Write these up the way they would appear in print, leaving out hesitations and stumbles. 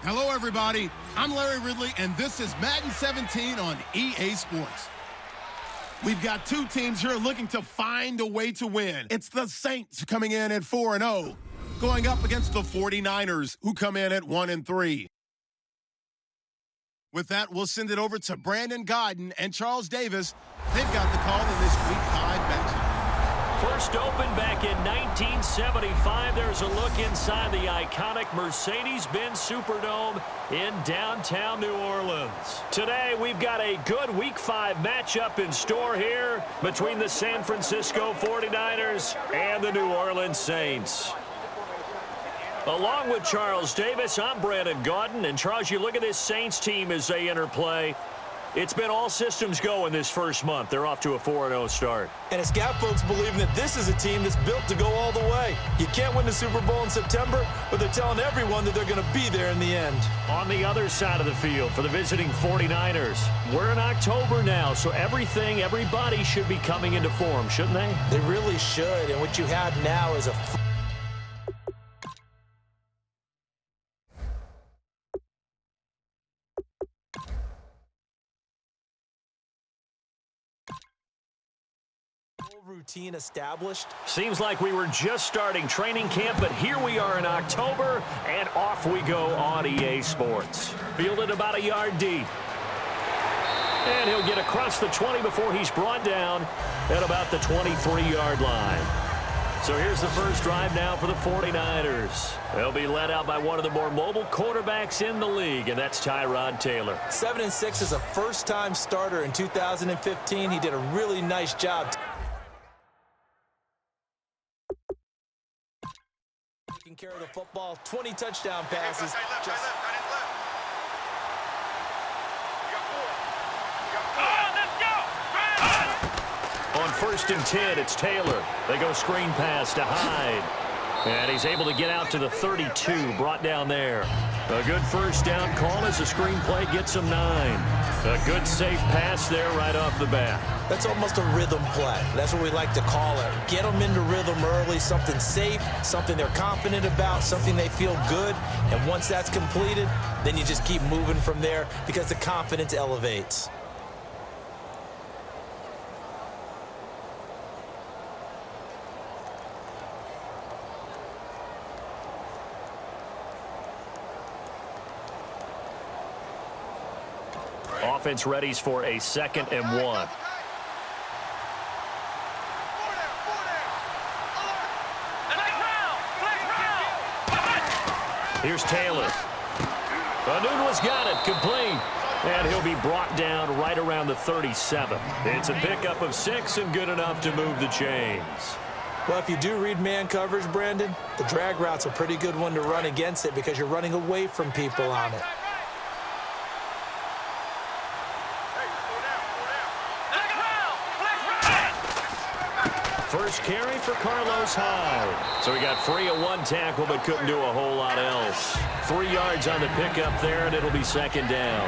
Hello, everybody. I'm Larry Ridley, and this is Madden 17 on EA Sports. We've got two teams here looking to find a way to win. It's the Saints coming in at 4-0, going up against the 49ers, who come in at 1-3. With that, we'll send it over to Brandon Godden and Charles Davis. They've got the call in this Week 5 matchup. First opened back in 1975. There's a look inside the iconic Mercedes-Benz Superdome in downtown New Orleans. Today, we've got a good Week 5 matchup in store here between the San Francisco 49ers and the New Orleans Saints. Along with Charles Davis, I'm Brandon Godden. And Charles, you look at this Saints team as they interplay. It's been all systems go in this first month. They're off to a 4-0 start. And it's got folks believing that this is a team that's built to go all the way. You can't win the Super Bowl in September, but they're telling everyone that they're going to be there in the end. On the other side of the field for the visiting 49ers, we're in October now, so everybody should be coming into form, shouldn't they? They really should, and what you have now is a routine established. Seems like we were just starting training camp, but here we are in October, and off we go on EA Sports. Fielded about a yard deep. And he'll get across the 20 before he's brought down at about the 23-yard line. So here's the first drive now for the 49ers. They'll be led out by one of the more mobile quarterbacks in the league, and that's Tyrod Taylor. 7-6 as a first-time starter in 2015. He did a really nice job taking care of the football. 20 touchdown passes. On 1st and 10, it's Taylor. They go screen pass to Hyde. And he's able to get out to the 32, brought down there. A good first down call as the screenplay gets him 9. A good safe pass there right off the bat. That's almost a rhythm play. That's what we like to call it. Get them into rhythm early, something safe, something they're confident about, something they feel good. And once that's completed, then you just keep moving from there because the confidence elevates. Offense readies for a 2nd and 1. Here's Taylor. Anunwa's got it, complete. And he'll be brought down right around the 37. It's a pickup of 6 and good enough to move the chains. Well, if you do read man coverage, Brandon, the drag route's a pretty good one to run against it because you're running away from people on it. First carry for Carlos Hyde. So he got free of one tackle but couldn't do a whole lot else. 3 yards on the pickup there, and it'll be 2nd down.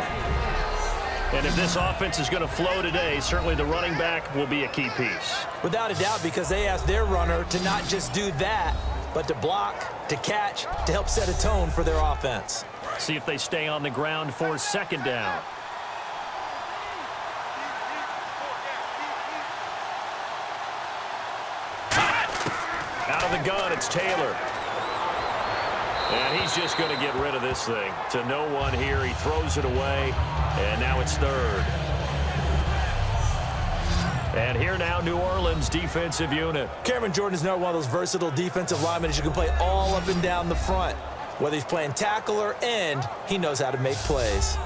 And if this offense is going to flow today, certainly the running back will be a key piece. Without a doubt, because they asked their runner to not just do that, but to block, to catch, to help set a tone for their offense. See if they stay on the ground for 2nd down. Out of the gun, it's Taylor. And he's just going to get rid of this thing. To no one here, he throws it away, and now it's 3rd. And here now, New Orleans defensive unit. Cameron Jordan is now one of those versatile defensive linemen that you can play all up and down the front. Whether he's playing tackle or end, he knows how to make plays.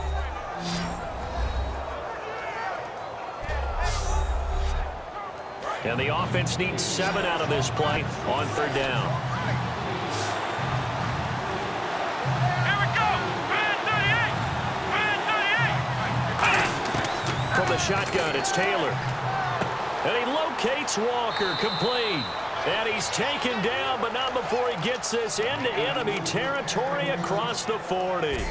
And the offense needs 7 out of this play on 3rd down. Here we go. Man 38. Man 38. From the shotgun, it's Taylor. And he locates Walker, complete. And he's taken down, but not before he gets this into enemy territory across the 40.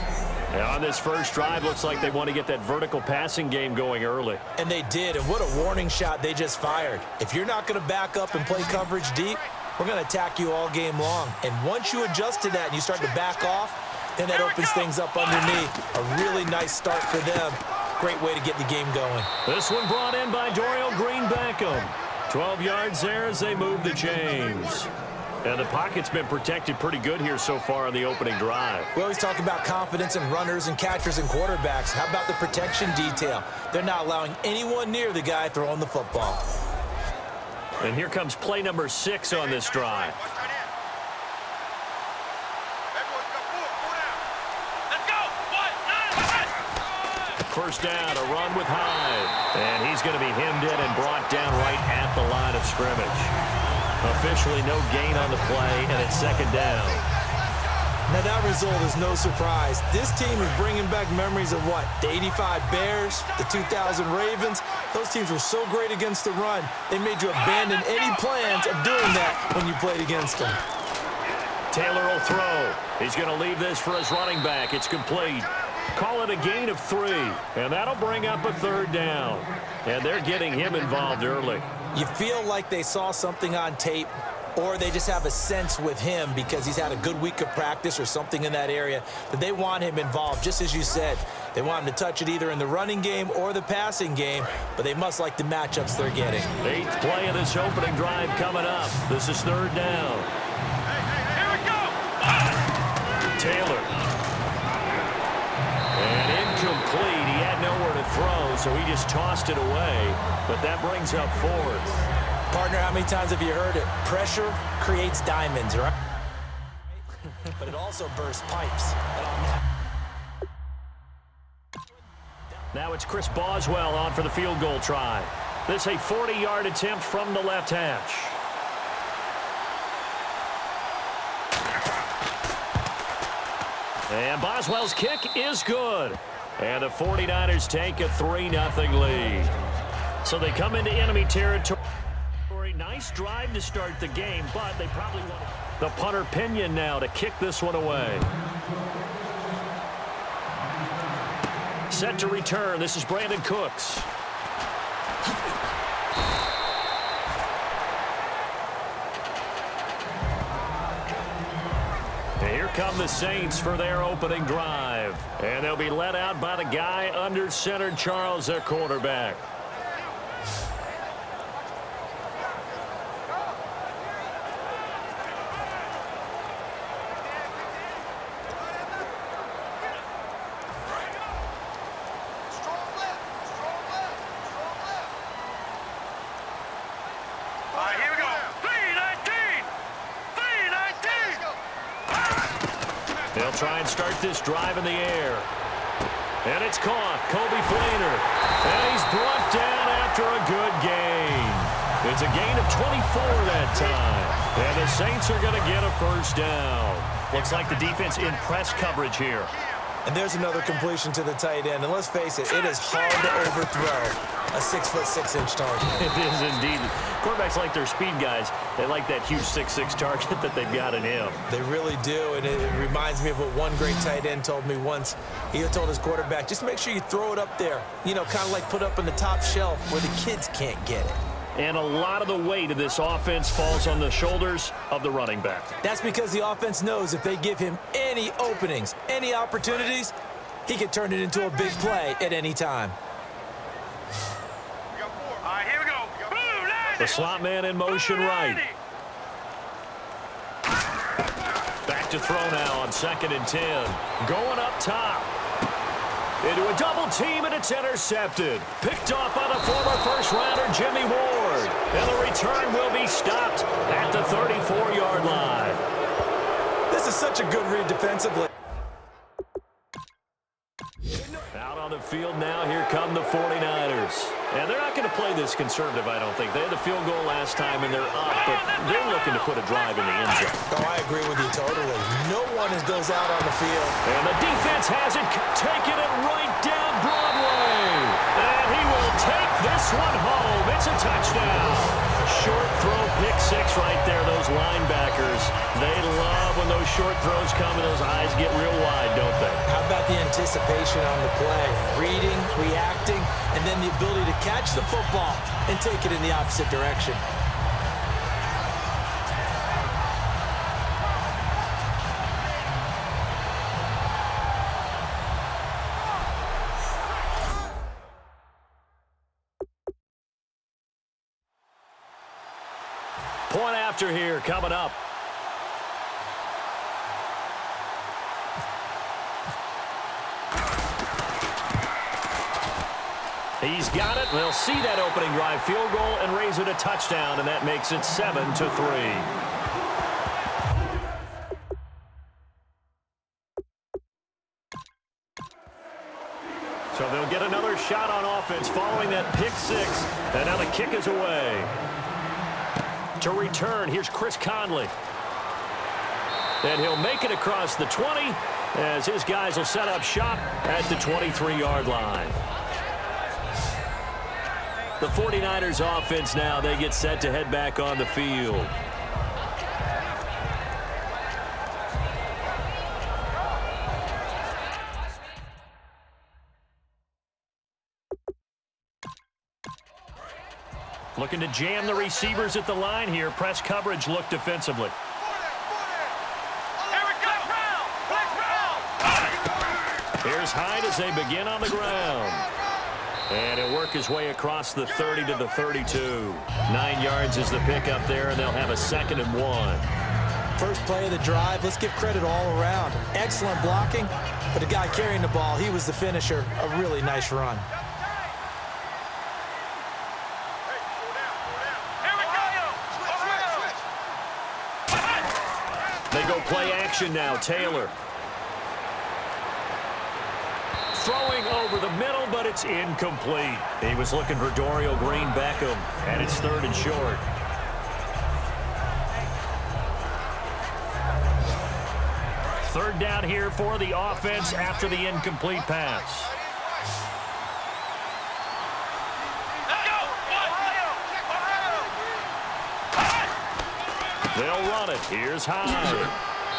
And on this first drive, looks like they want to get that vertical passing game going early. And they did, and what a warning shot they just fired. If you're not going to back up and play coverage deep, we're going to attack you all game long. And once you adjust to that and you start to back off, And that opens things up underneath. A really nice start for them. Great way to get the game going. This one brought in by Dorial Green-Beckham. 12 yards there as they move the chains. And the pocket's been protected pretty good here so far on the opening drive. We always talk about confidence in runners and catchers and quarterbacks. How about the protection detail? They're not allowing anyone near the guy throwing the football. And here comes play number 6 on this drive. First down, a run with Hyde. And he's going to be hemmed in and brought down right at the line of scrimmage. Officially no gain on the play, and it's second down. Now that result is no surprise. This team is bringing back memories of what? The 85 Bears, the 2000 Ravens. Those teams were so great against the run. They made you abandon any plans of doing that when you played against them. Taylor will throw. He's going to leave this for his running back. It's complete. Call it a gain of 3, and that'll bring up a third down. And they're getting him involved early. You feel like they saw something on tape, or they just have a sense with him because he's had a good week of practice or something in that area that they want him involved, just as you said. They want him to touch it either in the running game or the passing game, but they must like the matchups they're getting. 8th play of this opening drive coming up. This is third down. Here we go! Taylor. And incomplete. He had nowhere to throw, so he just tossed it away. But that brings up 4th. Partner, how many times have you heard it? Pressure creates diamonds, right? But it also bursts pipes. And on that. Now it's Chris Boswell on for the field goal try. This a 40-yard attempt from the left hash. And Boswell's kick is good. And the 49ers take a 3-0 lead. So they come into enemy territory. Nice drive to start the game, but they probably want the punter Pinion now to kick this one away. Set to return. This is Brandon Cooks. Here come the Saints for their opening drive. And they'll be led out by the guy under center, Charles, their quarterback. They'll try and start this drive in the air. And it's caught. Kobe Fleener. And he's brought down after a good gain. It's a gain of 24 that time. And the Saints are going to get a first down. Looks like the defense in press coverage here. And there's another completion to the tight end. And let's face it, it is hard to overthrow a 6'6" target. It is indeed. Quarterbacks like their speed guys. They like that huge 6'6" target that they've got in him. They really do, and it reminds me of what one great tight end told me once. He told his quarterback, just make sure you throw it up there. You know, kind of like put up on the top shelf where the kids can't get it. And a lot of the weight of this offense falls on the shoulders of the running back. That's because the offense knows if they give him any openings, any opportunities, he can turn it into a big play at any time. All right, here we go. The slot man in motion right. Back to throw now on 2nd and 10. Going up top. Into a double team, and it's intercepted. Picked off by the former first-rounder Jimmy Ward. And the return will be stopped at the 34-yard line. This is such a good read defensively. Out on the field now, here come the 49ers. And they're not going to play this conservative, I don't think. They had the field goal last time, and they're up, but they're looking to put a drive in the end zone. Oh, I agree with you totally. No one goes out on the field. And the defense has it, taking it right down Broadway. And he will take this one home. It's a touchdown. Short throw, pick 6 right there. Those linebackers, they love when those short throws come and those eyes get real wide, don't they? How about the anticipation on the play? Reading, reacting, and then the ability to catch the football and take it in the opposite direction. Point after here coming up. He's got it. They'll see that opening drive field goal and raise it a touchdown, and that makes it 7-3. So they'll get another shot on offense following that pick six, and now the kick is away. To return, here's Chris Conley. And he'll make it across the 20 as his guys will set up shop at the 23-yard line. The 49ers offense now, they get set to head back on the field. Looking to jam the receivers at the line here. Press coverage look defensively. Here's Hyde as they begin on the ground. And he'll work his way across the 30 to the 32. 9 yards is the pickup there, and they'll have a 2nd and 1. First play of the drive, let's give credit all around. Excellent blocking, but the guy carrying the ball, he was the finisher. A really nice run. They go play action now. Taylor. Throwing over the middle, but it's incomplete. He was looking for Dorial Green-Beckham, and it's 3rd and short. Third down here for the offense after the incomplete pass. They'll run it. Here's Hyde.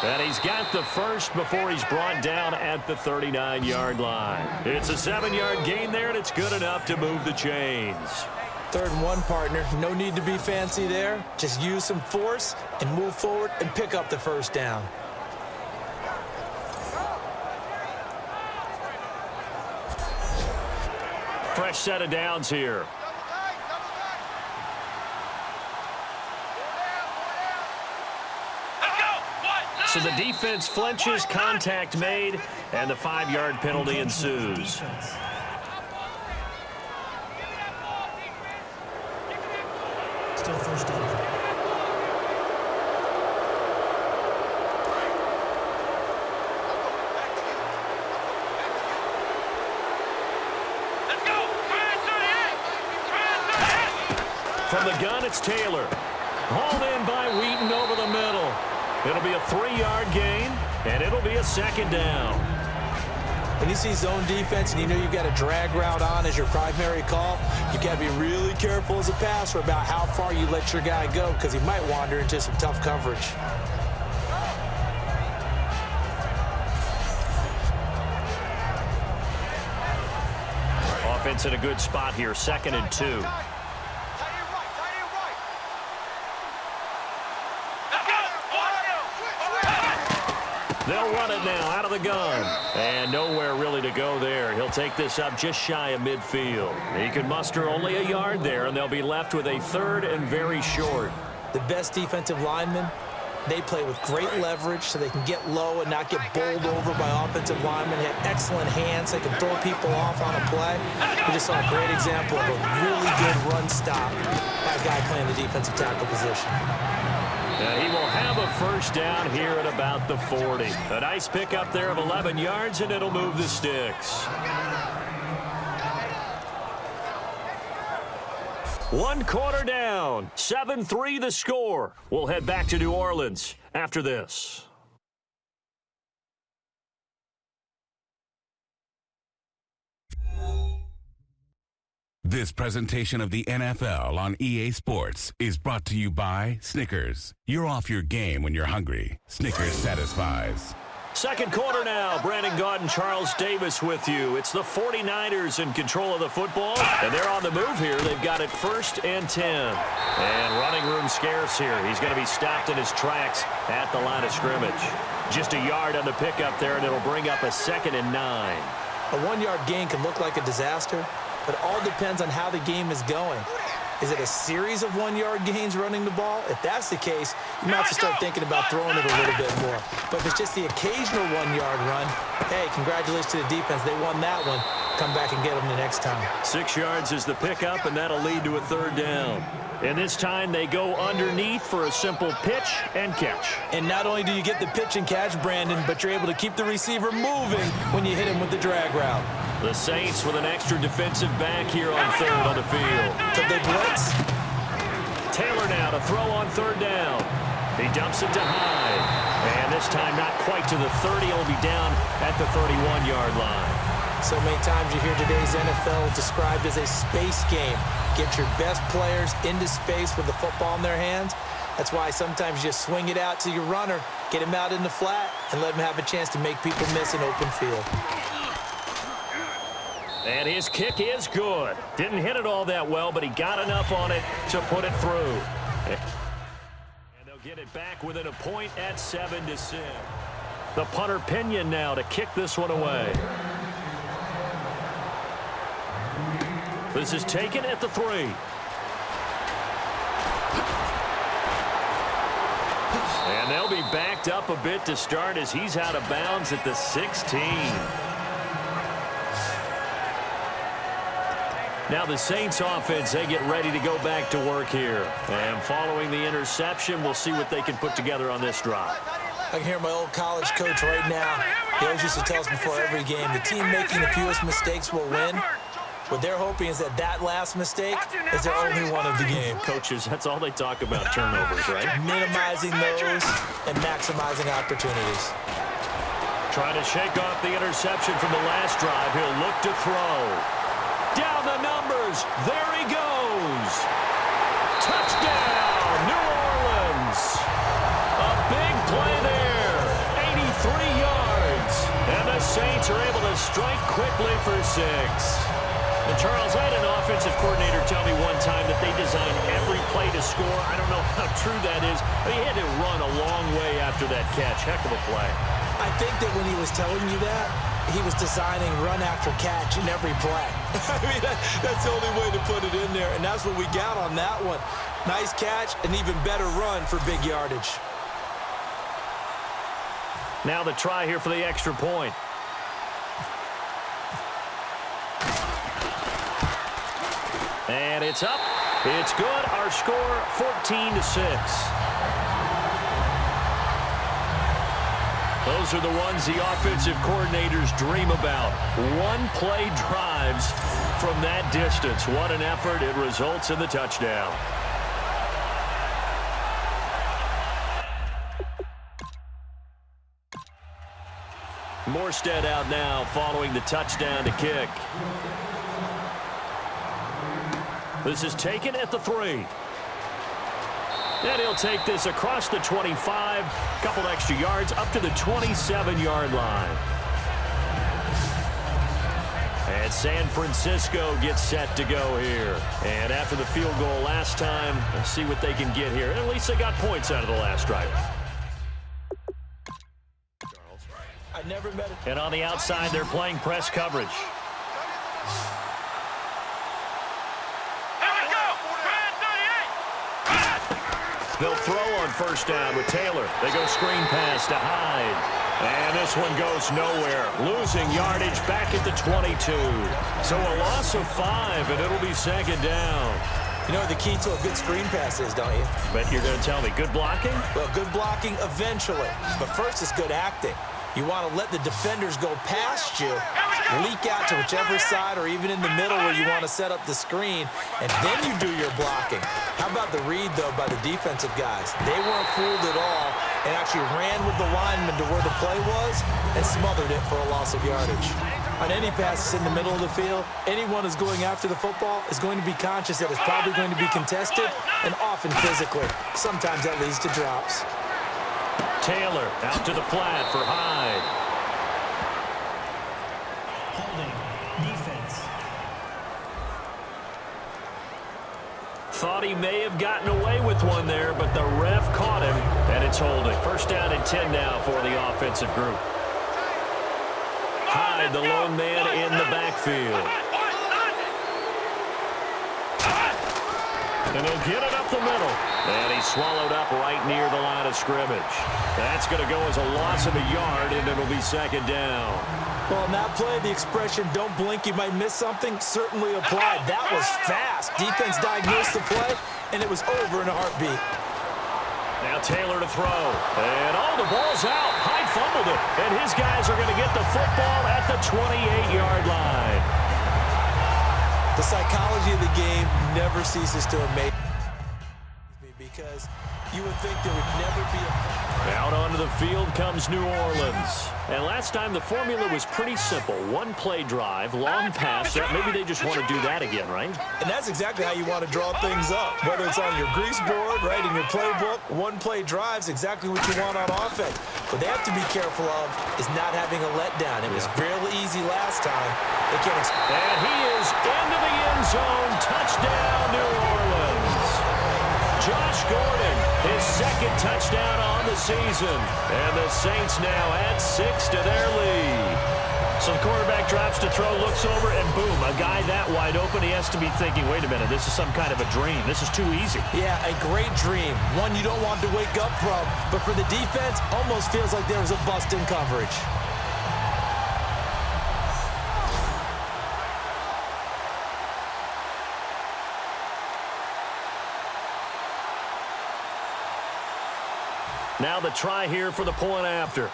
And he's got the first before he's brought down at the 39-yard line. It's a 7-yard gain there, and it's good enough to move the chains. 3rd and 1, partner. No need to be fancy there. Just use some force and move forward and pick up the first down. Fresh set of downs here. So the defense flinches, contact made, and the 5-yard penalty ensues. Still first down. From the gun, it's Taylor. Hauled in by Wheaton over the middle. It'll be a 3-yard gain, and it'll be a 2nd down. When you see zone defense and you know you've got a drag route on as your primary call, you got to be really careful as a passer about how far you let your guy go because he might wander into some tough coverage. Offense in a good spot here, 2nd and 2. They'll run it now out of the gun. And nowhere really to go there. He'll take this up just shy of midfield. He can muster only a yard there, and they'll be left with a 3rd and very short. The best defensive linemen, they play with great leverage so they can get low and not get bowled over by offensive linemen. They have excellent hands. They can throw people off on a play. We just saw a great example of a really good run stop by a guy playing the defensive tackle position. And he will have a first down here at about the 40. A nice pickup there of 11 yards, and it'll move the sticks. 1 quarter down. 7-3 the score. We'll head back to New Orleans after this. This presentation of the NFL on EA Sports is brought to you by Snickers. You're off your game when you're hungry. Snickers satisfies. Second quarter now. Brandon Gaudin, Charles Davis with you. It's the 49ers in control of the football, and they're on the move here. They've got it 1st and 10. And running room scarce here. He's going to be stopped in his tracks at the line of scrimmage. Just a yard on the pickup there, and it'll bring up a 2nd and 9. A 1-yard gain can look like a disaster, but it all depends on how the game is going. Is it a series of 1-yard gains running the ball? If that's the case, you might have to start thinking about throwing it a little bit more. But if it's just the occasional 1-yard run, hey, congratulations to the defense. They won that one. Come back and get them the next time. 6 yards is the pickup, and that'll lead to a 3rd down. And this time they go underneath for a simple pitch and catch. And not only do you get the pitch and catch, Brandon, but you're able to keep the receiver moving when you hit him with the drag route. The Saints with an extra defensive back here on 3rd on the field. Could they blitz? Taylor now to throw on 3rd down. He dumps it to Hyde. And this time not quite to the 30. He'll be down at the 31-yard line. So many times you hear today's NFL described as a space game. Get your best players into space with the football in their hands. That's why sometimes you just swing it out to your runner, get him out in the flat, and let him have a chance to make people miss an open field. And his kick is good. Didn't hit it all that well, but he got enough on it to put it through. And they'll get it back within a point at 7-6. The punter Pinion now to kick this one away. This is taken at the 3. And they'll be backed up a bit to start as he's out of bounds at the 16. Now the Saints offense, they get ready to go back to work here. And following the interception, we'll see what they can put together on this drive. I can hear my old college coach right now. He always used to tell us before every game, the team making the fewest mistakes will win. What they're hoping is that last mistake is their only one of the game. Coaches, that's all they talk about, turnovers, right? Minimizing those and maximizing opportunities. Trying to shake off the interception from the last drive. He'll look to throw. Down the numbers. There he goes. Touchdown, New Orleans. A big play there. 83 yards. And the Saints are able to strike quickly for 6. And Charles, I had an offensive coordinator tell me one time that they design every play to score. I don't know how true that is. But he had to run a long way after that catch. Heck of a play. I think that when he was telling you that, he was designing run after catch in every play. I mean, that's the only way to put it in there. And that's what we got on that one. Nice catch, an even better run for big yardage. Now the try here for the extra point. And it's up. It's good. Our score, 14-6. Those are the ones the offensive coordinators dream about. One-play drives from that distance. What an effort. It results in the touchdown. Morstead out now following the touchdown to kick. This is taken at the 3. And he'll take this across the 25, couple extra yards up to the 27-yard line. And San Francisco gets set to go here. And after the field goal last time, we'll see what they can get here. At least they got points out of the last drive. I never met it. And on the outside, they're playing press coverage. They'll throw on first down with Taylor. They go screen pass to Hyde. And this one goes nowhere. Losing yardage back at the 22. So a loss of 5, and it'll be 2nd down. You know what the key to a good screen pass is, don't you? But you're going to tell me, good blocking? Well, good blocking eventually. But first it's good acting. You want to let the defenders go past you, leak out to whichever side or even in the middle where you want to set up the screen, and then you do your blocking. How about the read, though, by the defensive guys? They weren't fooled at all and actually ran with the lineman to where the play was and smothered it for a loss of yardage. On any passes in the middle of the field, anyone who's going after the football is going to be conscious that it's probably going to be contested and often physically. Sometimes that leads to drops. Taylor out to the flat for Hyde. Holding. Defense. Thought he may have gotten away with one there, but the ref caught him, and it's holding. First down and 10 now for the offensive group. Hyde, the lone man in the backfield. And they'll get it up the middle. And he's swallowed up right near the line of scrimmage. That's going to go as a loss of a yard, and it'll be second down. Well, in that play, the expression, don't blink, you might miss something, certainly applied. That was fast. Defense diagnosed the play, and it was over in a heartbeat. Now Taylor to throw. And, the ball's out. Hyde fumbled it. And his guys are going to get the football at the 28-yard line. The psychology of the game never ceases to amaze me because you would think there would never be a... Out onto the field comes New Orleans. And last time the formula was pretty simple. One play drive, long pass set. Maybe they just want to do that again, right? And that's exactly how you want to draw things up. Whether it's on your grease board, right, in your playbook, one play drive's exactly what you want on offense. What they have to be careful of is not having a letdown. It was real easy last time. They can't expect. And he is into the end zone. Touchdown, New Orleans. Josh Gordon, his second touchdown on the season. And the Saints now add 6 to their lead. So the quarterback drops to throw, looks over, and boom, a guy that wide open, he has to be thinking, wait a minute, this is some kind of a dream. This is too easy. Yeah, a great dream. One you don't want to wake up from. But for the defense, almost feels like there was a bust in coverage. Now the try here for the point after.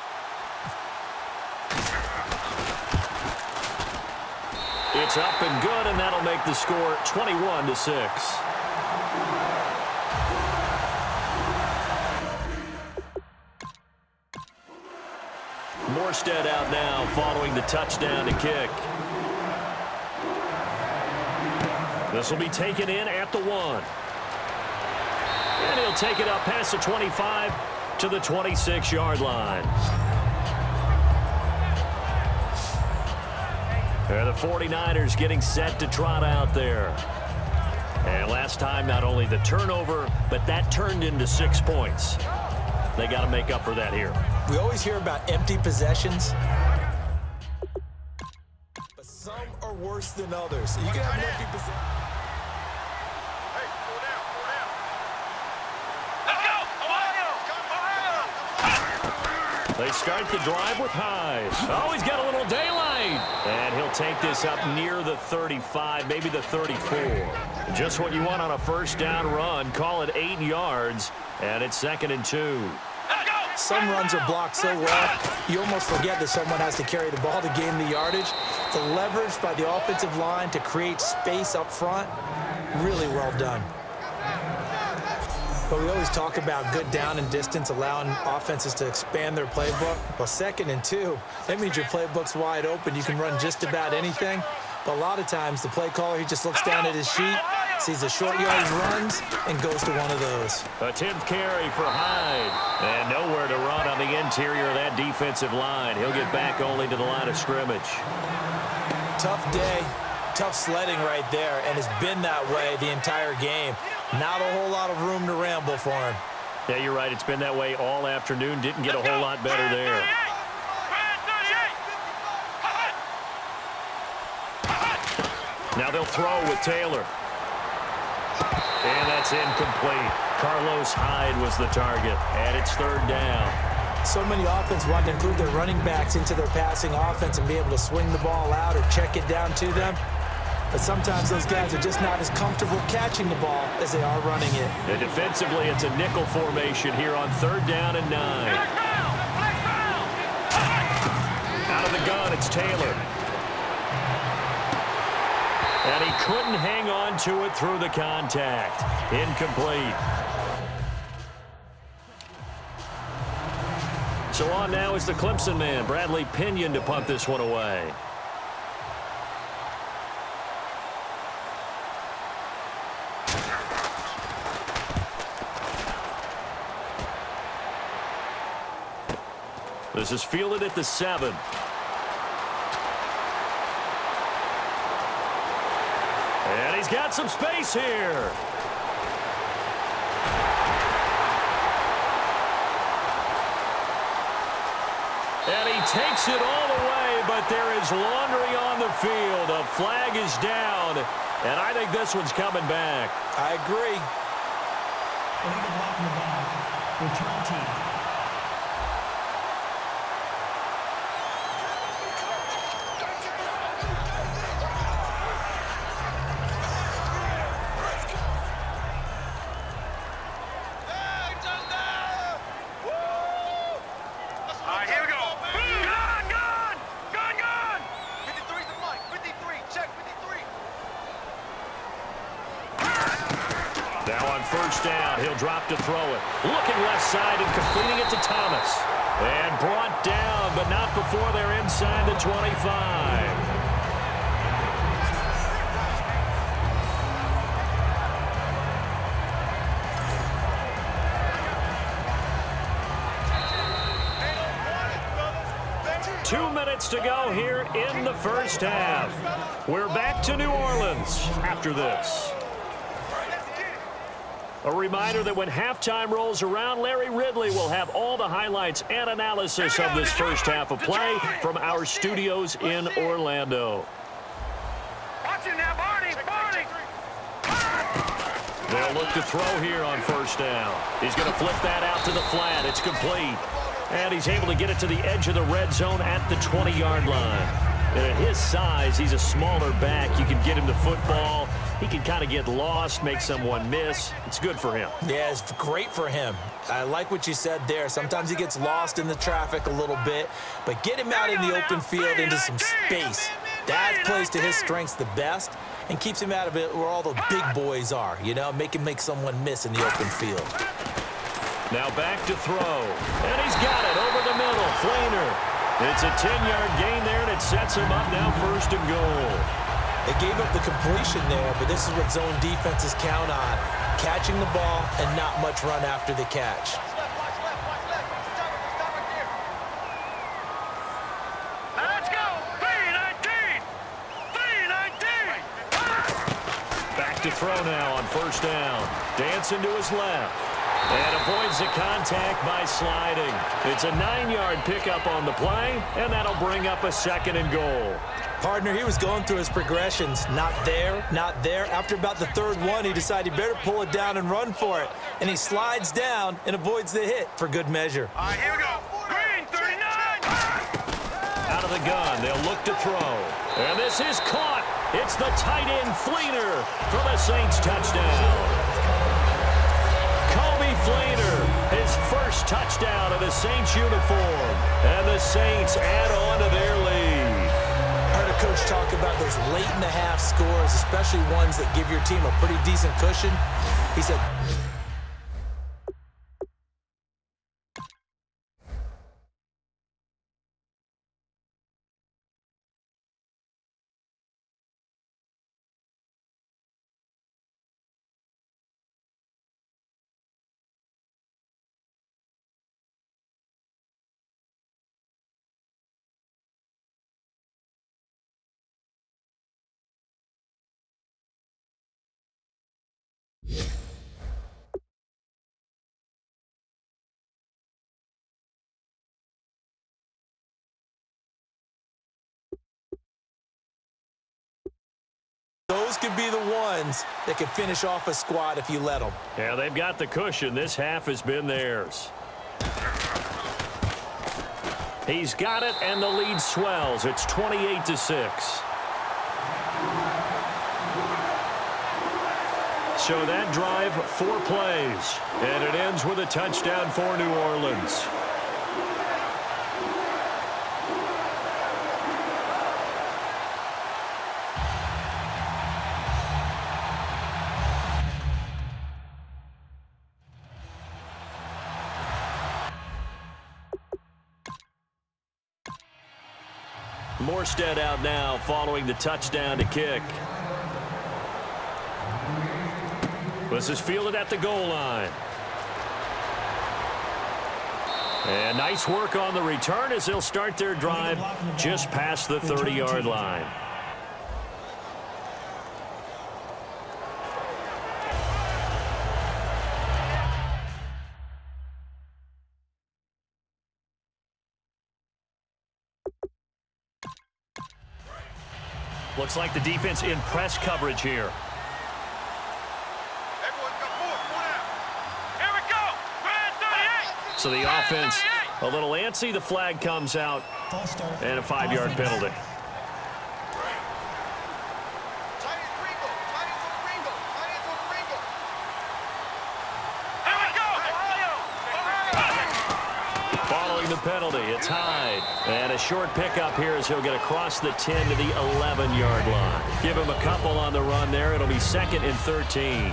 It's up and good, and that'll make the score 21-6. Morstead out now following the touchdown to kick. This will be taken in at the 1. And he'll take it up past the 25 to the 26-yard line. And the 49ers getting set to trot out there. And last time, not only the turnover, but that turned into 6 points. They got to make up for that here. We always hear about empty possessions, but some are worse than others. You can have an empty possession. They start the drive with Hyde. Oh, he's got a little daylight. And he'll take this up near the 35, maybe the 34. Just what you want on a first down run. Call it 8 yards, and it's 2nd and 2. Some runs are blocked so well, you almost forget that someone has to carry the ball to gain the yardage. The leverage by the offensive line to create space up front, really well done. But we always talk about good down and distance, allowing offenses to expand their playbook. Well, 2nd and 2, that means your playbook's wide open. You can run just about anything. But a lot of times, the play caller, he just looks down at his sheet, sees the short yardage runs, and goes to one of those. A 10th carry for Hyde. And nowhere to run on the interior of that defensive line. He'll get back only to the line of scrimmage. Tough day, tough sledding right there, and it's been that way the entire game. Not a whole lot of room to ramble for him. Yeah, you're right. It's been that way all afternoon. Didn't get a whole lot better there. Now they'll throw with Taylor. And that's incomplete. Carlos Hyde was the target, and it's 3rd down. So many offenses want to include their running backs into their passing offense and be able to swing the ball out or check it down to them. But sometimes those guys are just not as comfortable catching the ball as they are running it. And defensively, it's a nickel formation here on 3rd down and 9. Out of the gun, it's Taylor. And he couldn't hang on to it through the contact. Incomplete. So on now is the Clemson man, Bradley Pinion, to punt this one away. This is fielded at the 7. And he's got some space here. And he takes it all the way, but there is laundry on the field. A flag is down, And I think this one's coming back. I agree. Illegal block in the ball. Return team. All right, here we go. Gone! 53's the mic. 53. Check 53. Now on first down, he'll drop to throw it. Looking left side and completing it to Thomas. And brought down, but not before they're inside the 25. Two minutes to go here in the first half. We're back to New Orleans after this. A reminder that when halftime rolls around, Larry Ridley will have all the highlights and analysis of this first half of play from our studios in Orlando. Watch him now, Barney. They'll look to throw here on first down. He's going to flip that out to the flat. It's complete. And he's able to get it to the edge of the red zone at the 20-yard line. And at his size, he's a smaller back. You can get him the football. He can kind of get lost, make someone miss. It's good for him. Yeah, it's great for him. I like what you said there. Sometimes he gets lost in the traffic a little bit, but get him out in the open field into some space. That plays to his strengths the best and keeps him out of it where all the big boys are, you know, make someone miss in the open field. Now back to throw. And he's got it over the middle. Flainer. It's a 10-yard gain there, and it sets him up now first and goal. They gave up the completion there, but this is what zone defenses count on. Catching the ball and not much run after the catch. Let's go. 3-19. Back to throw now on first down. Dancing to his left. And avoids the contact by sliding. It's a 9-yard pickup on the play, and that'll bring up a second and goal. Partner, he was going through his progressions. Not there, not there. After about the third one, he decided he better pull it down and run for it. And he slides down and avoids the hit for good measure. All right, here we go. Green, 39. Out of the gun, they'll look to throw. And this is caught. It's the tight end Fleener for the Saints touchdown. Fleener, his first touchdown in a Saints uniform. And the Saints add on to their lead. I heard a coach talk about those late-in-the-half scores, especially ones that give your team a pretty decent cushion. He said, those could be the ones that could finish off a squad if you let them. Yeah, they've got the cushion. This half has been theirs. He's got it, and the lead swells. It's 28-6. So that drive, 4 plays, and it ends with a touchdown for New Orleans. Morstead out now following the touchdown to kick. This is fielded at the goal line. And nice work on the return as they'll start their drive just past the 30-yard line. Looks like the defense in press coverage here. Everyone come forward out. Here we go. Grand 38. So the offense a little antsy. The flag comes out False start. and a 5-yard penalty. Following the penalty, it's Hyde. And a short pickup here as he'll get across the 10 to the 11-yard line. Give him a couple on the run there. It'll be 2nd and 13.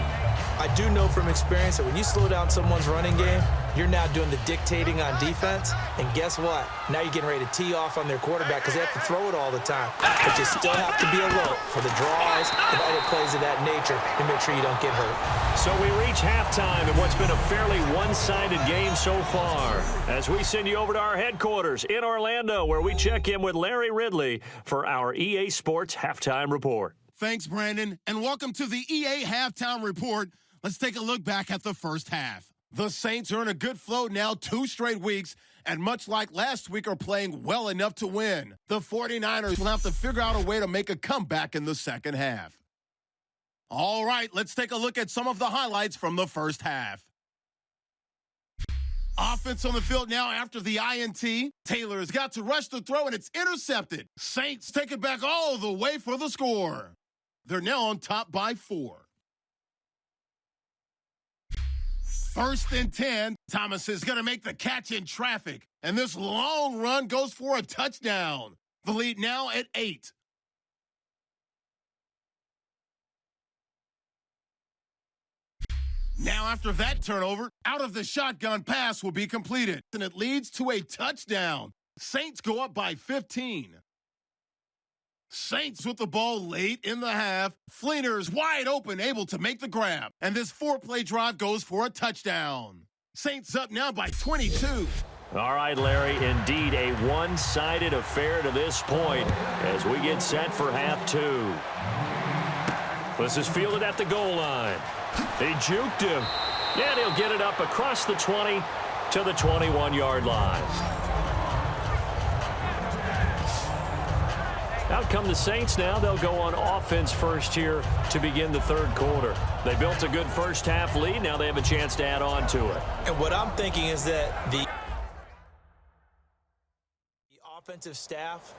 I do know from experience that when you slow down someone's running game, you're now doing the dictating on defense. And guess what? Now you're getting ready to tee off on their quarterback because they have to throw it all the time. But you still have to be alert for the draws and other plays of that nature to make sure you don't get hurt. So we reach halftime in what's been a fairly one-sided game so far. As we send you over to our headquarters in Orlando, where we check in with Larry Ridley for our EA Sports Halftime Report. Thanks, Brandon, and welcome to the EA Halftime Report. Let's take a look back at the first half. The Saints are in a good flow now 2 straight weeks, and much like last week are playing well enough to win. The 49ers will have to figure out a way to make a comeback in the second half. All right, let's take a look at some of the highlights from the first half. Offense on the field now after the INT. Taylor has got to rush the throw, and it's intercepted. Saints take it back all the way for the score. They're now on top by 4. 1st and 10. Thomas is going to make the catch in traffic, and this long run goes for a touchdown. The lead now at 8. Now after that turnover, out of the shotgun pass will be completed, and it leads to a touchdown. Saints go up by 15. Saints with the ball late in the half. Fleener's wide open, able to make the grab. And this 4-play drive goes for a touchdown. Saints up now by 22. All right, Larry, indeed a one-sided affair to this point as we get set for half 2. This is fielded at the goal line. He juked him. And he'll get it up across the 20 to the 21-yard line. Out come the Saints now. They'll go on offense first here to begin the third quarter. They built a good first half lead. Now they have a chance to add on to it. And what I'm thinking is that the offensive staff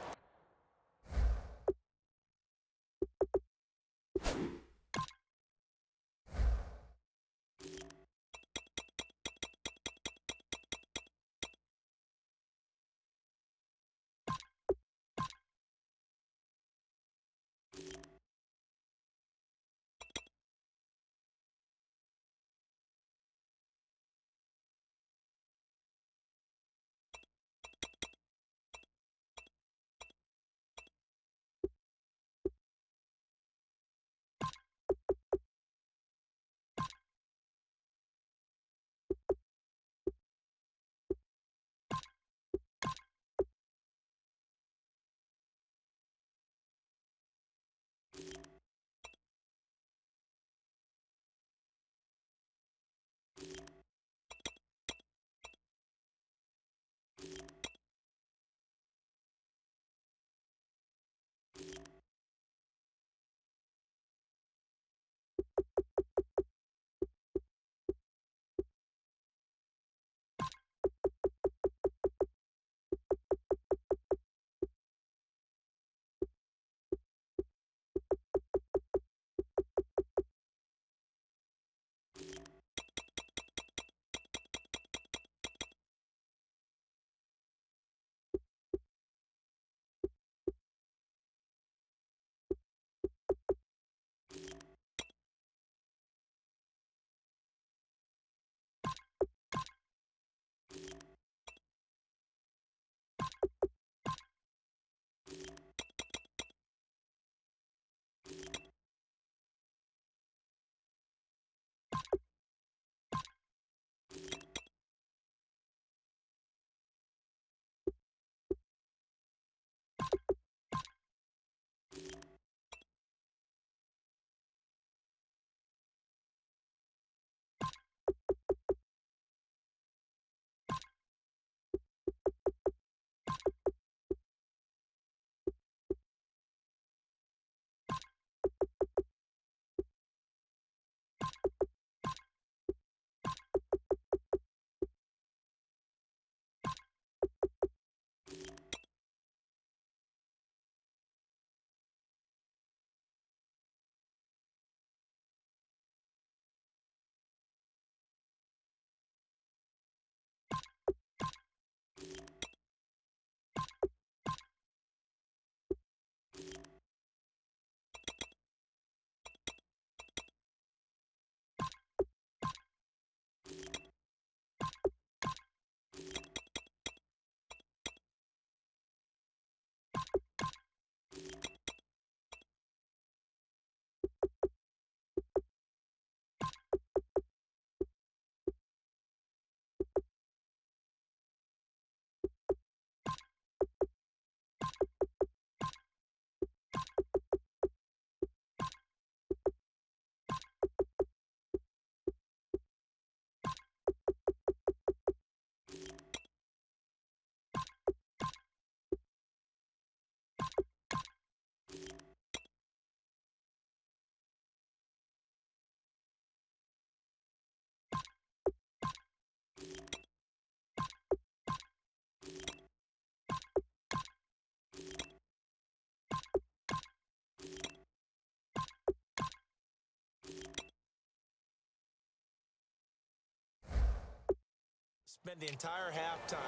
Spent the entire halftime.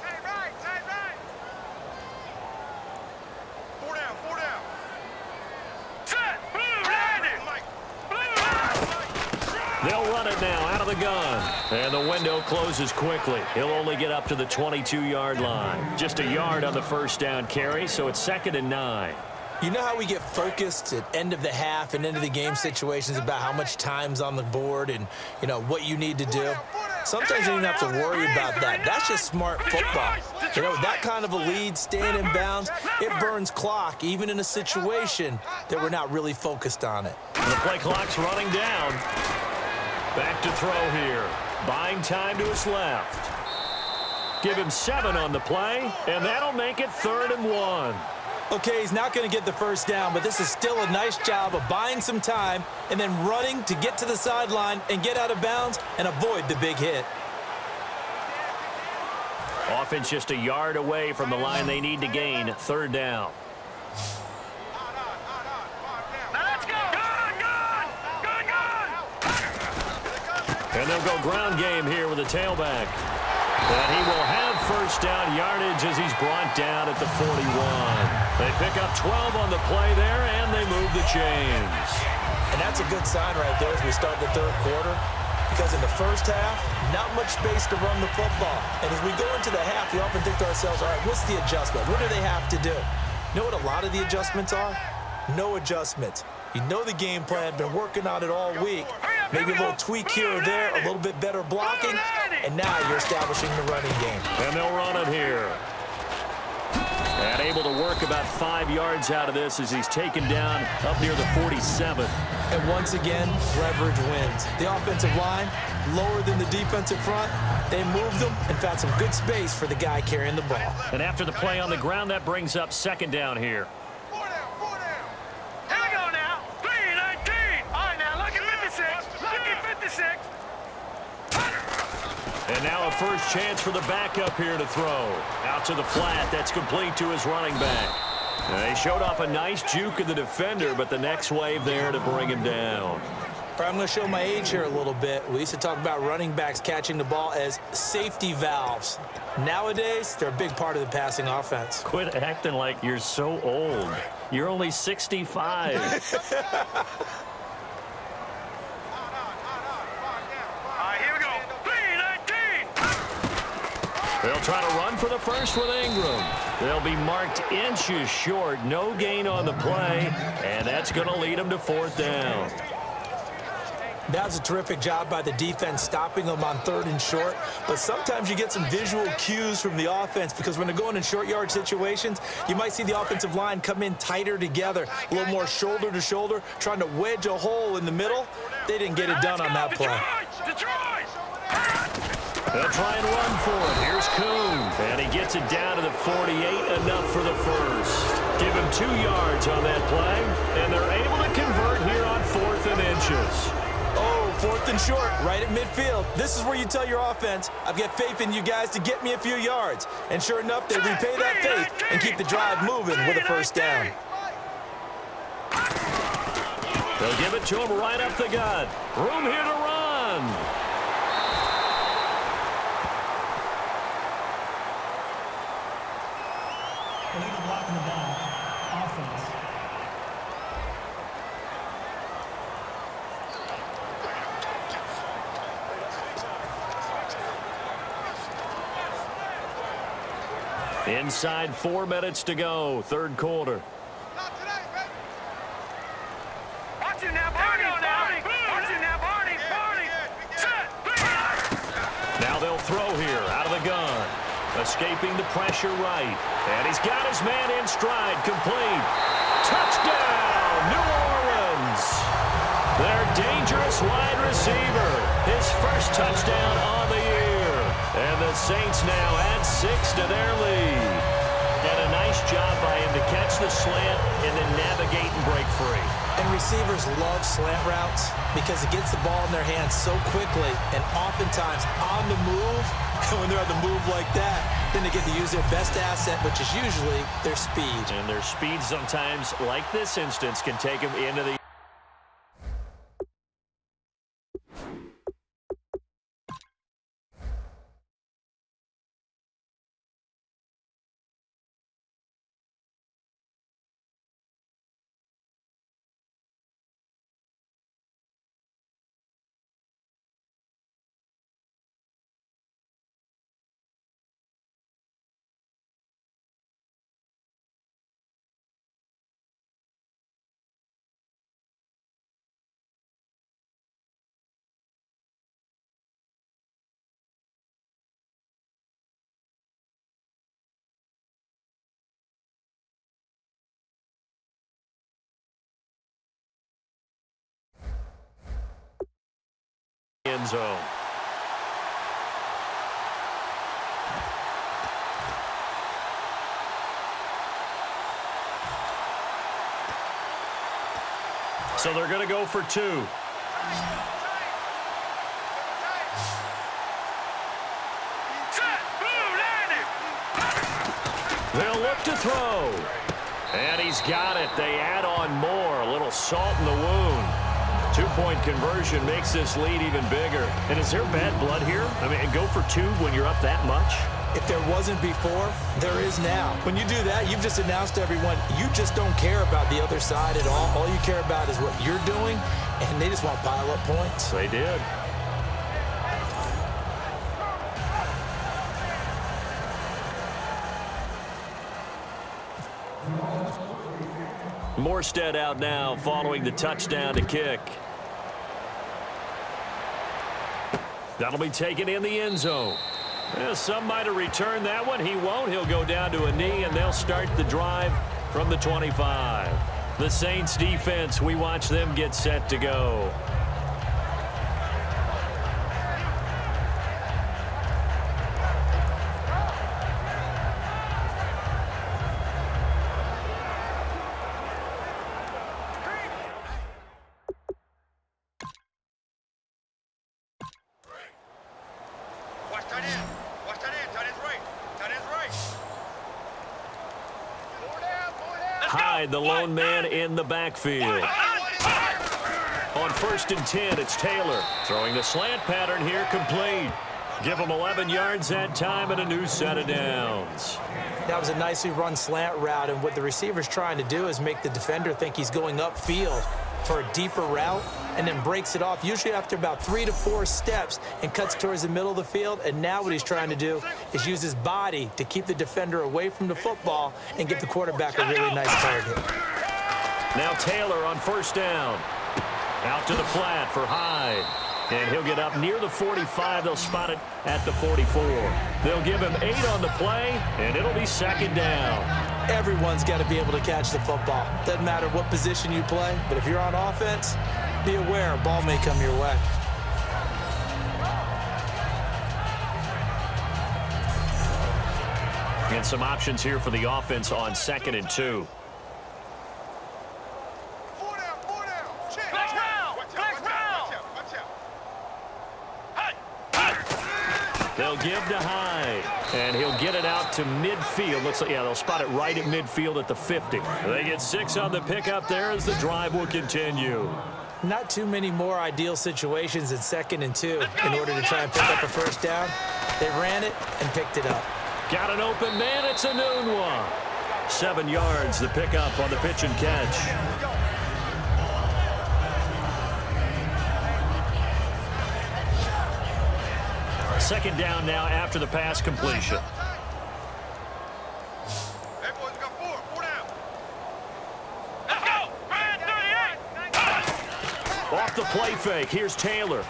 Tight right, tight right. 4 down, 4 down. Set, blue, landing. They'll run it now out of the gun. And the window closes quickly. He'll only get up to the 22-yard line. Just a yard on the first down carry, so it's 2nd and 9. You know how we get focused at end of the half and end of the game situations about how much time's on the board and, you know, what you need to do? Sometimes you don't even have to worry about that. That's just smart football. You know, that kind of a lead, staying in bounds, it burns clock, even in a situation that we're not really focused on it. The play clock's running down. Back to throw here. Buying time to his left. Give him 7 on the play, and that'll make it 3rd and 1. Okay, he's not going to get the first down, but this is still a nice job of buying some time and then running to get to the sideline and get out of bounds and avoid the big hit. Offense just a yard away from the line they need to gain. 3rd down. Let's go. Gun. And they'll go ground game here with a tailback. And he will have first down yardage as he's brought down at the 41. They pick up 12 on the play there, and they move the chains. And that's a good sign right there as we start the 3rd quarter, because in the first half, not much space to run the football. And as we go into the half, we often think to ourselves, all right, what's the adjustment? What do they have to do? You know what a lot of the adjustments are? No adjustments. You know the game plan, been working on it all week. Maybe a little tweak here or there, a little bit better blocking, and now you're establishing the running game. And they'll run it here. And able to work about 5 yards out of this as he's taken down up near the 47. And once again, leverage wins. The offensive line, lower than the defensive front. They moved them and found some good space for the guy carrying the ball. And after the play on the ground, that brings up 2nd down here. 4 down, 4 down. Here we go now. 3-19. All right, now look at 56. Look at 56. And now a first chance for the backup here to throw. Out to the flat. That's complete to his running back. They showed off a nice juke of the defender, but the next wave there to bring him down. I'm going to show my age here a little bit. We used to talk about running backs catching the ball as safety valves. Nowadays, they're a big part of the passing offense. Quit acting like you're so old. You're only 65. They'll try to run for the first with Ingram. They'll be marked inches short. No gain on the play, and that's going to lead them to 4th down. That was a terrific job by the defense stopping them on 3rd and short. But sometimes you get some visual cues from the offense because when they're going in short yard situations, you might see the offensive line come in tighter together, a little more shoulder to shoulder, trying to wedge a hole in the middle. They didn't get it done on that play. They'll try and run for it. Here's Kuhn. And he gets it down to the 48, enough for the first. Give him 2 yards on that play, and they're able to convert here on 4th and inches. Oh, 4th and short, right at midfield. This is where you tell your offense, I've got faith in you guys to get me a few yards. And sure enough, they repay that faith and keep the drive moving with a first down. They'll give it to him right up the gut. Room here to run. Illegal blocking the ball. Offense. Inside 4 minutes to go, 3rd quarter. Not today, baby. Watch it now, Barney. Watch it now, Barney. Set. Now they'll throw here out of the gun. Escaping the pressure right. And he's got his man in stride. Complete. Touchdown, New Orleans. Their dangerous wide receiver. His first touchdown on the year. And the Saints now add 6 to their lead. And a nice job by him to catch the slant and then navigate and break free. And receivers love slant routes because it gets the ball in their hands so quickly and oftentimes on the move. And when they're on the move like that, then they get to use their best asset, which is usually their speed. And their speed sometimes, like this instance, can take them into the end zone. So they're going to go for 2. They'll look to throw. And he's got it. They add on more. A little salt in the wound. 2-point conversion makes this lead even bigger. And is there bad blood here? I mean, go for 2 when you're up that much? If there wasn't before, there is now. When you do that, you've just announced to everyone, you just don't care about the other side at all. All you care about is what you're doing, and they just want to pile up points. They did. Morstead out now following the touchdown to kick. That'll be taken in the end zone. Some might have returned that one. He won't. He'll go down to a knee, and they'll start the drive from the 25. The Saints defense, we watch them get set to go. Hyde, the lone man in the backfield. On 1st and 10, it's Taylor. Throwing the slant pattern here, complete. Give him 11 yards that time and a new set of downs. That was a nicely run slant route, and what the receiver's trying to do is make the defender think he's going upfield for a deeper route and then breaks it off, usually after about 3 to 4 steps, and cuts towards the middle of the field. And now what he's trying to do is use his body to keep the defender away from the football and give the quarterback a really nice target. Now Taylor on 1st down. Out to the flat for Hyde. And he'll get up near the 45. They'll spot it at the 44. They'll give him 8 on the play, and it'll be 2nd down. Everyone's got to be able to catch the football. Doesn't matter what position you play, but if you're on offense, be aware a ball may come your way. And some options here for the offense on 2nd and 2. They'll give to Hyde, and he'll get it out to midfield. Looks like, yeah, they'll spot it right at midfield at the 50. They get 6 on the pickup there as the drive will continue. Not too many more ideal situations in 2nd and 2 in order to try and pick up a 1st down. They ran it and picked it up. Got an open man. It's a Nunwa. 7 yards, the pickup on the pitch and catch. 2nd down now after the pass completion. Hey, boys, we got 4 down. Let's go. 38. Off the play fake, here's Taylor.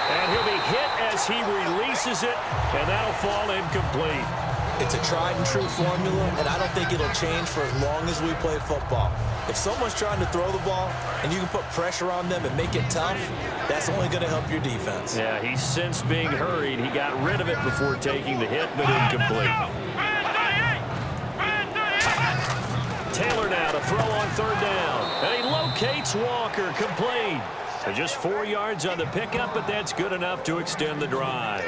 And he'll be hit as he releases it, and that'll fall incomplete. It's a tried and true formula, and I don't think it'll change for as long as we play football. If someone's trying to throw the ball and you can put pressure on them and make it tough, that's only going to help your defense. Yeah, he's since being hurried. He got rid of it before taking the hit, but incomplete. Taylor now to throw on 3rd down. And he locates Walker, complete. So just 4 yards on the pickup, but that's good enough to extend the drive.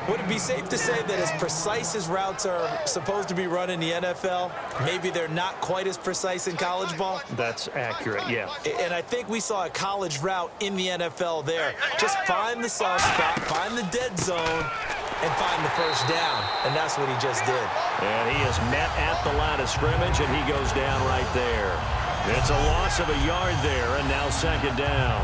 Would it be safe to say that as precise as routes are supposed to be run in the NFL, maybe they're not quite as precise in college ball? That's accurate, yeah. And I think we saw a college route in the NFL there. Just find the soft spot, find the dead zone, and find the 1st down. And that's what he just did. And he is met at the line of scrimmage, and he goes down right there. It's a loss of a yard there, and now 2nd down.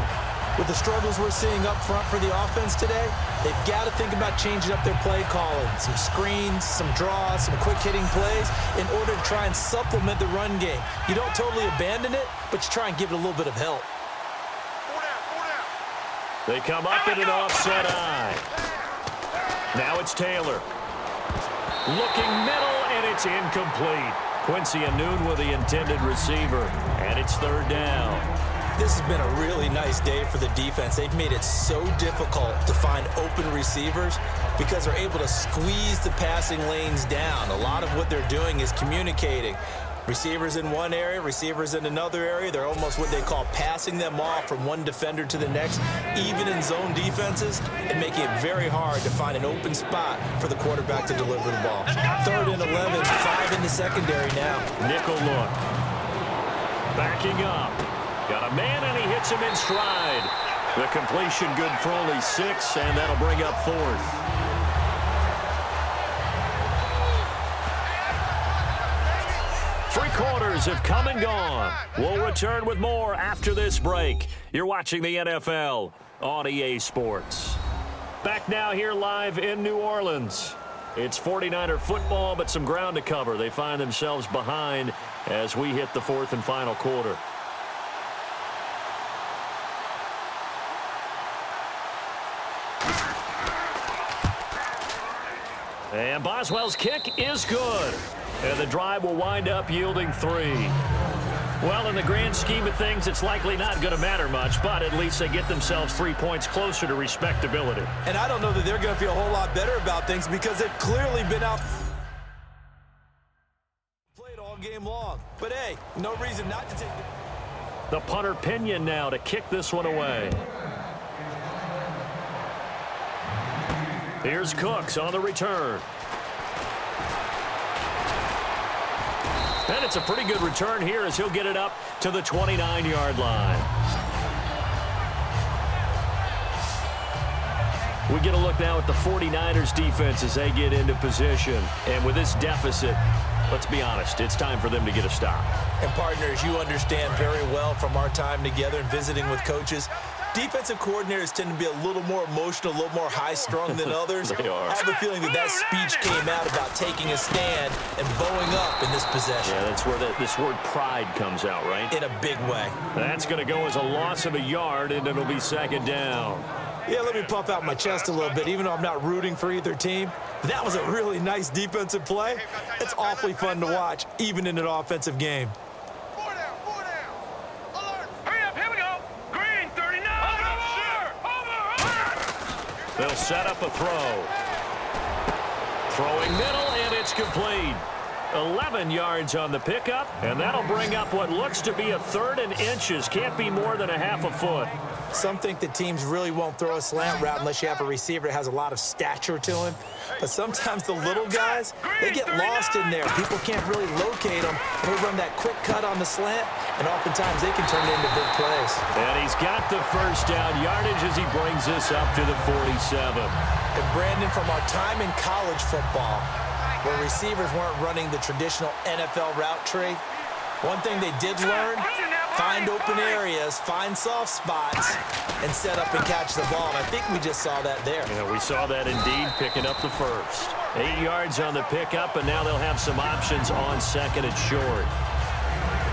With the struggles we're seeing up front for the offense today, they've got to think about changing up their play calling. Some screens, some draws, some quick-hitting plays in order to try and supplement the run game. You don't totally abandon it, but you try and give it a little bit of help. 4 down. They come up in an offset eye. Now it's Taylor. Looking middle, and it's incomplete. Quincy Anoon with the intended receiver, and it's 3rd down. This has been a really nice day for the defense. They've made it so difficult to find open receivers because they're able to squeeze the passing lanes down. A lot of what they're doing is communicating. Receivers in one area, receivers in another area. They're almost what they call passing them off from one defender to the next, even in zone defenses, and making it very hard to find an open spot for the quarterback to deliver the ball. 3rd and 11, 5 in the secondary now. Nickel look. Backing up. Got a man, and he hits him in stride. The completion good for only 6, and that'll bring up 4th. Three quarters have come and gone. We'll return with more after this break. You're watching the NFL on EA Sports. Back now here live in New Orleans. It's 49er football, but some ground to cover. They find themselves behind as we hit the 4th and final quarter. And Boswell's kick is good. And the drive will wind up yielding 3. Well, in the grand scheme of things, it's likely not going to matter much, but at least they get themselves 3 points closer to respectability. And I don't know that they're going to feel a whole lot better about things because they've clearly been out played all game long. But, hey, no reason not to take it. The punter Pinion now to kick this one away. Here's Cooks on the return. And it's a pretty good return here as he'll get it up to the 29-yard line. We get a look now at the 49ers defense as they get into position. And with this deficit, let's be honest, it's time for them to get a stop. And partners, you understand very well from our time together and visiting with coaches, defensive coordinators tend to be a little more emotional, a little more high-strung than others. They are. I have a feeling that speech came out about taking a stand and bowing up in this possession. Yeah, that's where this word pride comes out, right? In a big way. That's going to go as a loss of a yard, and it'll be 2nd down. Yeah, let me puff out my chest a little bit, even though I'm not rooting for either team. That was a really nice defensive play. It's awfully fun to watch, even in an offensive game. They'll set up a throw. Throwing middle, and it's complete. 11 yards on the pickup, and that'll bring up what looks to be a 3rd and inches. Can't be more than a half a foot. Some think that teams really won't throw a slant route unless you have a receiver that has a lot of stature to him. But sometimes the little guys, they get lost in there. People can't really locate them. They run that quick cut on the slant, and oftentimes they can turn it into big plays. And he's got the 1st down yardage as he brings this up to the 47. And Brandon, from our time in college football, where receivers weren't running the traditional NFL route tree, one thing they did learn, find open areas, find soft spots, and set up and catch the ball. And I think we just saw that there. Yeah, we saw that indeed, picking up the 1st. 8 yards on the pickup, and now they'll have some options on 2nd and short.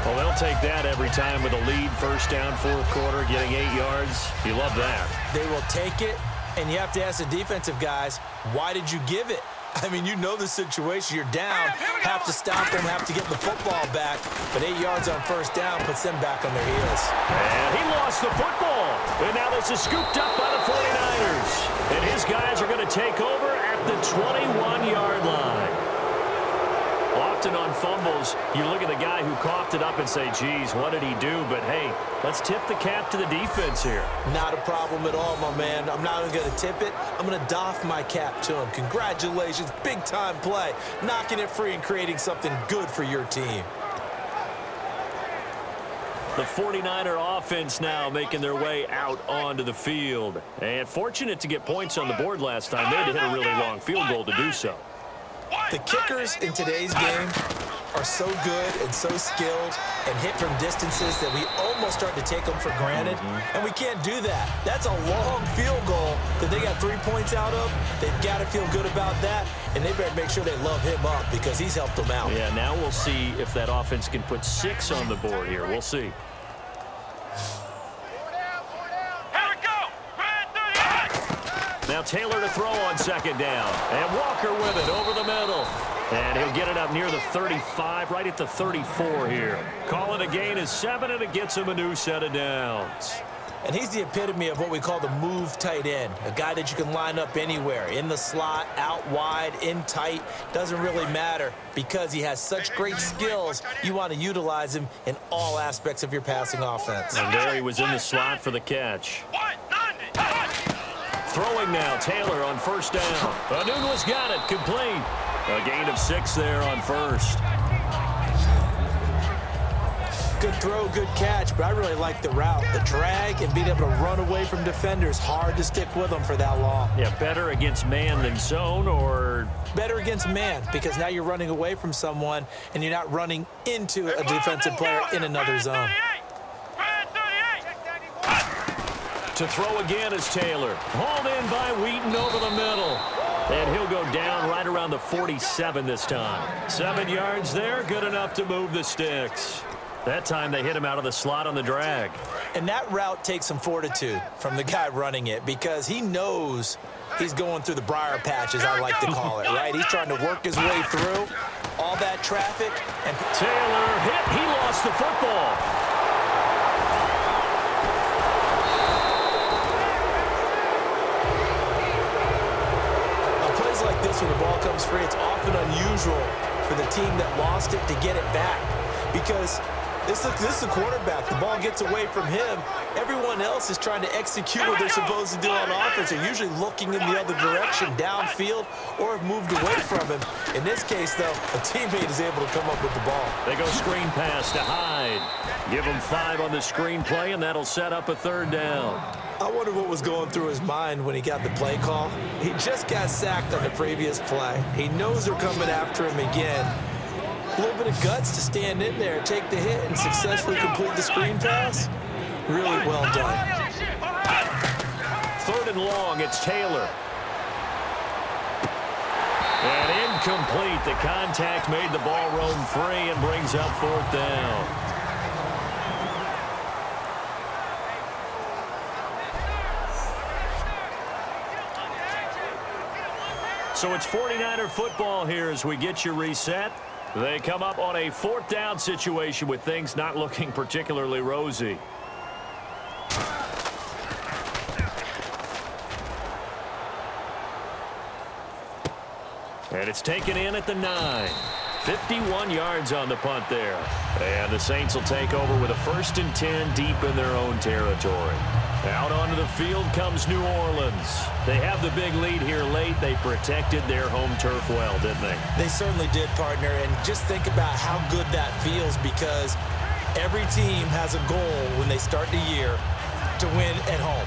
Well, they'll take that every time with a lead. 1st down, 4th quarter, getting 8 yards. You love that. They will take it, and you have to ask the defensive guys, why did you give it? I mean, you know the situation. You're down, have to stop them, have to get the football back. But 8 yards on 1st down puts them back on their heels. And he lost the football. And now this is scooped up by the 49ers. And his guys are going to take over at the 21-yard line. Often on fumbles, you look at the guy who coughed it up and say, geez, what did he do? But, hey, let's tip the cap to the defense here. Not a problem at all, my man. I'm not even going to tip it. I'm going to doff my cap to him. Congratulations, big-time play. Knocking it free and creating something good for your team. The 49er offense now making their way out onto the field. And fortunate to get points on the board last time. They had to hit a really long field goal to do so. The kickers in today's game are so good and so skilled and hit from distances that we almost start to take them for granted. And we can't do that. That's a long field goal that they got 3 points out of. They've got to feel good about that, and they better make sure they love him up because he's helped them out. Yeah, now we'll see if that offense can put 6 on the board here. We'll see. Now Taylor to throw on 2nd down. And Walker with it over the middle. And he'll get it up near the 35, right at the 34 here. Calling a gain is 7, and it gets him a new set of downs. And he's the epitome of what we call the move tight end, a guy that you can line up anywhere, in the slot, out wide, in tight, doesn't really matter because he has such great skills. You want to utilize him in all aspects of your passing offense. And there he was in the slot for the catch. Throwing now, Taylor on first down. Anunwa's got it, complete. A gain of 6 there on first. Good throw, good catch, but I really like the route. The drag and being able to run away from defenders, hard to stick with them for that long. Yeah, better against man than zone, or? Better against man, because now you're running away from someone and you're not running into a defensive player in another zone. To throw again is Taylor. Hauled in by Wheaton over the middle. And he'll go down right around the 47 this time. 7 yards there, good enough to move the sticks. That time they hit him out of the slot on the drag. And that route takes some fortitude from the guy running it because he knows he's going through the briar patch, as I like to call it, right? He's trying to work his way through all that traffic. And Taylor hit. He lost the football. Now, plays like this when the ball comes free, it's often unusual for the team that lost it to get it back because this is the quarterback. The ball gets away from him. Everyone else is trying to execute what they're supposed to do on offense. They're usually looking in the other direction, downfield, or have moved away from him. In this case, though, a teammate is able to come up with the ball. They go screen pass to Hyde. Give him 5 on the screen play, and that'll set up a 3rd down. I wonder what was going through his mind when he got the play call. He just got sacked on the previous play. He knows they're coming after him again. A little bit of guts to stand in there, take the hit, and successfully complete the screen pass. Really well done. 3rd and long, it's Taylor. And incomplete. The contact made the ball roam free and brings up 4th down. So it's 49er football here as we get you reset. They come up on a 4th down situation with things not looking particularly rosy. And it's taken in at the 9. 51 yards on the punt there. And the Saints will take over with a 1st and 10 deep in their own territory. Out onto the field comes New Orleans. They have the big lead here late. They protected their home turf well, didn't they? They certainly did, partner. And just think about how good that feels because every team has a goal when they start the year to win at home.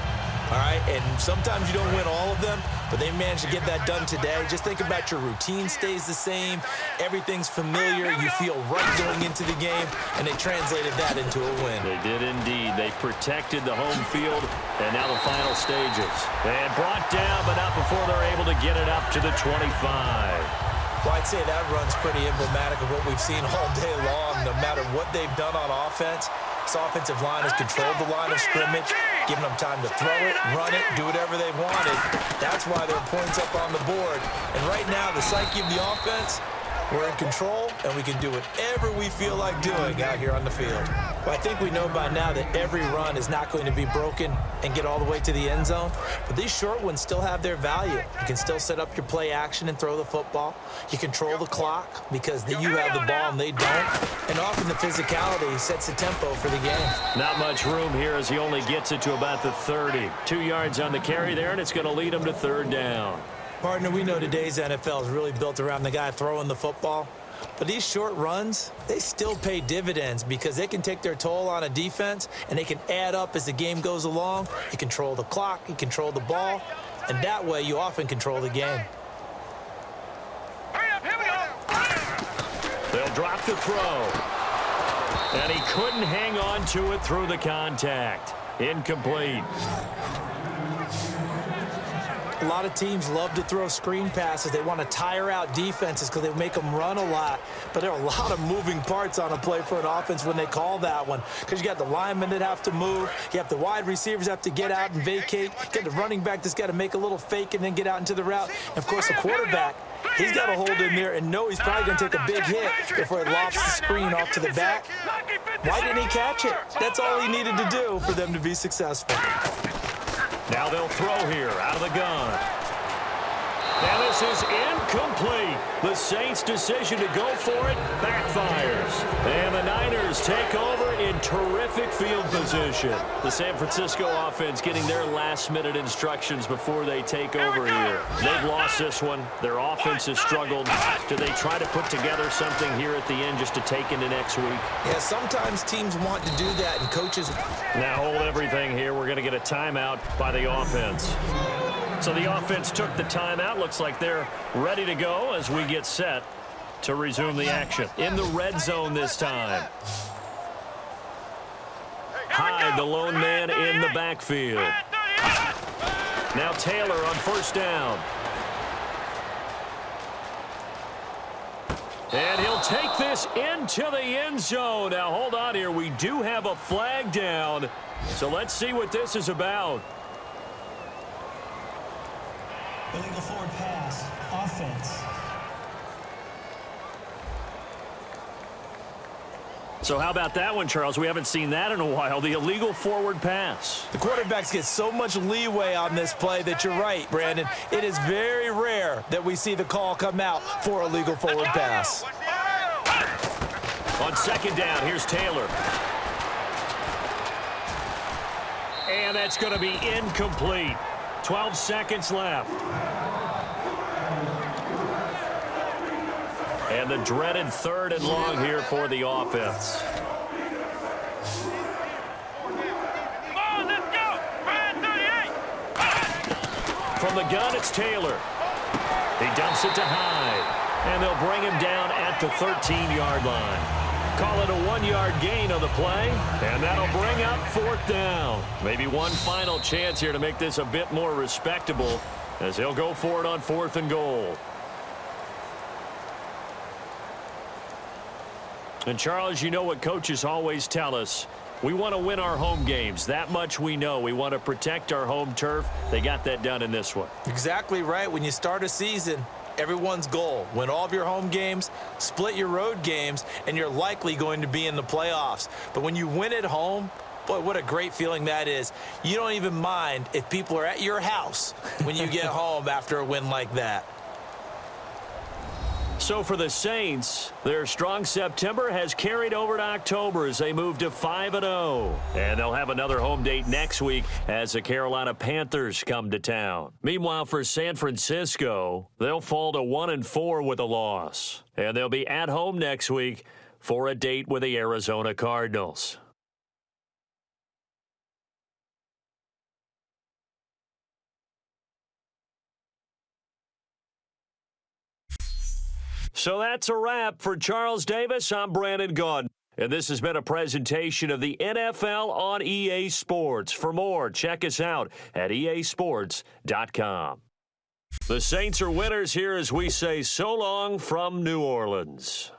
All right, and sometimes you don't win all of them, but they managed to get that done today. Just think about your routine stays the same. Everything's familiar. You feel right going into the game, and they translated that into a win. They did indeed. They protected the home field, and now the final stages. And brought down, but not before they're able to get it up to the 25. Well, I'd say that run's pretty emblematic of what we've seen all day long. No matter what they've done on offense, this offensive line has controlled the line of scrimmage, giving them time to throw it, run it, do whatever they wanted. That's why there are points up on the board. And right now, the psyche of the offense, we're in control, and we can do whatever we feel like doing out here on the field. But I think we know by now that every run is not going to be broken and get all the way to the end zone. But these short ones still have their value. You can still set up your play action and throw the football. You control the clock because you have the ball and they don't. And often the physicality sets the tempo for the game. Not much room here as he only gets it to about the 30. 2 yards on the carry there, and it's going to lead him to 3rd down. Partner, we know today's NFL is really built around the guy throwing the football. But these short runs, they still pay dividends because they can take their toll on a defense and they can add up as the game goes along. You control the clock, you control the ball, and that way you often control the game. They'll drop the throw. And he couldn't hang on to it through the contact. Incomplete. A lot of teams love to throw screen passes. They want to tire out defenses because they make them run a lot. But there are a lot of moving parts on a play for an offense when they call that one, because you got the linemen that have to move. You have the wide receivers have to get out and vacate. You got the running back that's got to make a little fake and then get out into the route. And, of course, the quarterback, he's got to hold in there and know he's probably going to take a big hit before he lofts the screen off to the back. Why didn't he catch it? That's all he needed to do for them to be successful. Now they'll throw here out of the gun. And this is incomplete. The Saints' decision to go for it backfires. And the Niners take over in terrific field position. The San Francisco offense getting their last-minute instructions before they take over here. They've lost this one. Their offense has struggled. Do they try to put together something here at the end just to take into next week? Yeah, sometimes teams want to do that, and coaches... Now hold everything here. We're going to get a timeout by the offense. So the offense took the timeout. Looks like they're ready to go as we get set to resume the action. In the red zone this time. Hyde, the lone man in the backfield. Now Taylor on first down. And he'll take this into the end zone. Now hold on here. We do have a flag down. So let's see what this is about. Illegal forward pass. Offense. So how about that one, Charles? We haven't seen that in a while. The illegal forward pass. The quarterbacks get so much leeway on this play that you're right, Brandon. It is very rare that we see the call come out for a legal forward pass. On second down, here's Taylor. And that's going to be incomplete. 12 seconds left. And the dreaded third and long here for the offense. Come on, let's go! Brand 38! From the gun, it's Taylor. He dumps it to Hyde. And they'll bring him down at the 13-yard line. Call it a 1-yard gain on the play, and that'll bring up fourth down. Maybe one final chance here to make this a bit more respectable as they'll go for it on 4th and goal. And, Charles, you know what coaches always tell us. We want to win our home games. That much we know. We want to protect our home turf. They got that done in this one. Exactly right. When you start a season, everyone's goal: win all of your home games, split your road games, and you're likely going to be in the playoffs. But when you win at home, boy, what a great feeling that is. You don't even mind if people are at your house when you get home after a win like that. So for the Saints, their strong September has carried over to October as they move to 5-0. And they'll have another home date next week as the Carolina Panthers come to town. Meanwhile, for San Francisco, they'll fall to 1-4 with a loss. And they'll be at home next week for a date with the Arizona Cardinals. So that's a wrap. For Charles Davis, I'm Brandon Gaudin. And this has been a presentation of the NFL on EA Sports. For more, check us out at easports.com. The Saints are winners here as we say so long from New Orleans.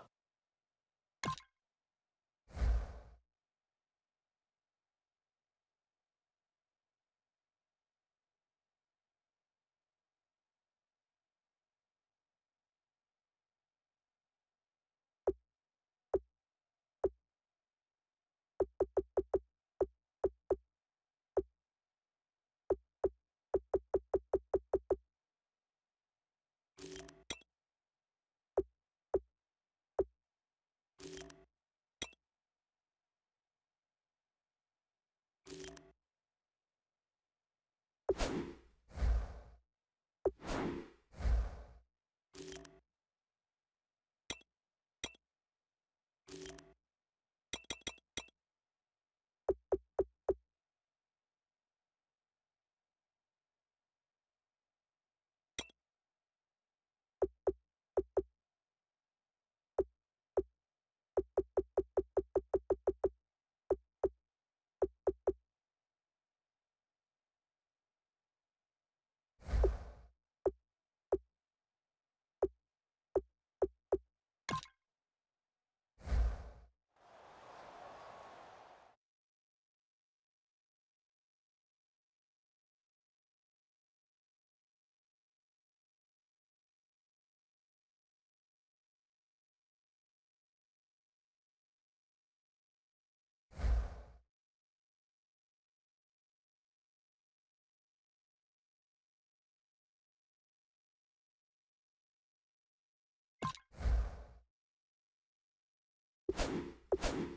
it.